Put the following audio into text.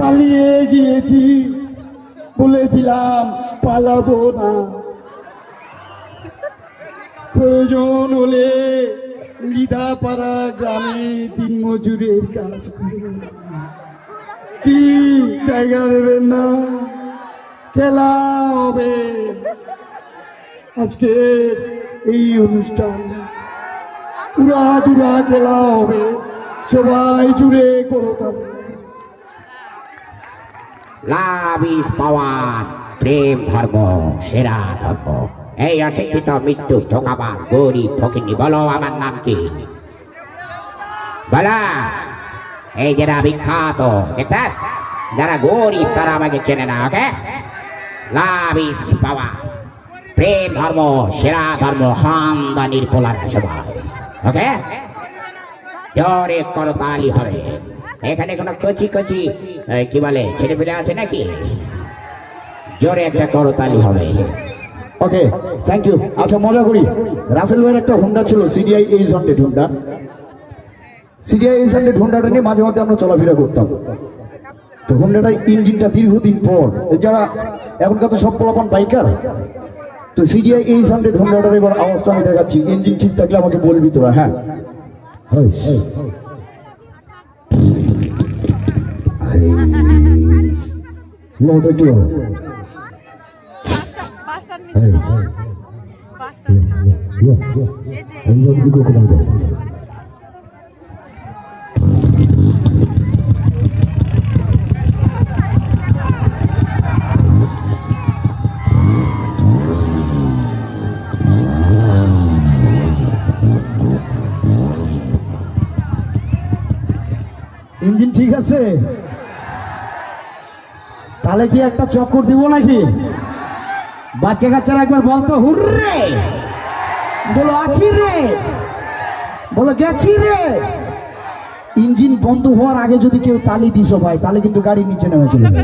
পালিয়ে গিয়েছি, বলেছিলাম পালাবো না। প্রয়োজন হলে মৃধাপাড়া গ্রামে দিনমজুরের কাজ করে। কি জায়গা দেবেন না? খেলা হবে আজকে এই অনুষ্ঠান, উড়াধুরা খেলা হবে, সবাই জুড়ে করতাম। লাভ ইজ পাওয়ার, প্রেম ধর্ম সেরা ধর্ম। এই অশিক্ষিত মৃত্যু ধোকাবাজ গরিব ফকিনি, বলো আমার নাম কি? বলা এই যারা বিখ্যাত দেখছাস, যারা গরিব তারা আমাকে চেনে না। ওকে, লাভ ইজ পাওয়ার, প্রেম ধর্ম সেরা ধর্ম, হামদানির পোলার সবাই। ওকে, জোরে করতালি হবে। এখানে কোনো কচি কচি কি বলে ছেলে পেলে আছে নাকি? জোরে একটা করতালি হবে। ওকে, থ্যাংক ইউ। আচ্ছা, মজা করি। রাসেল ভাইয়ের একটা হোন্ডা ছিল, সিডিআই 800 হোন্ডা। সিডিআই 800 হোন্ডাটা নিয়ে মাঝে মাঝে আমরা চলাফেরা করতাম। তো হোন্ডাটার ইঞ্জিনটা দীর্ঘদিন পর, যারা এখনকার তো সব পোলাপান বাইকার, তো সিডিআই 800 হোন্ডাটার এবার অবস্থা আমি দেখাচ্ছি। ইঞ্জিন ঠিক থাকলে আমাকে বলবি তোরা। হ্যাঁ, ইঞ্জিন ঠিক আছে? তাহলে কি একটা চক্কর দিব নাকি? বাচ্চা কাচ্চারা একবার বলতো হুররে, বলো আছি রে, বলো গেছি রে। ইঞ্জিন বন্ধ হওয়ার আগে যদি কেউ তালি দিছো ভাই, তাহলে কিন্তু গাড়ি নিচে নেমে চলে যাবে।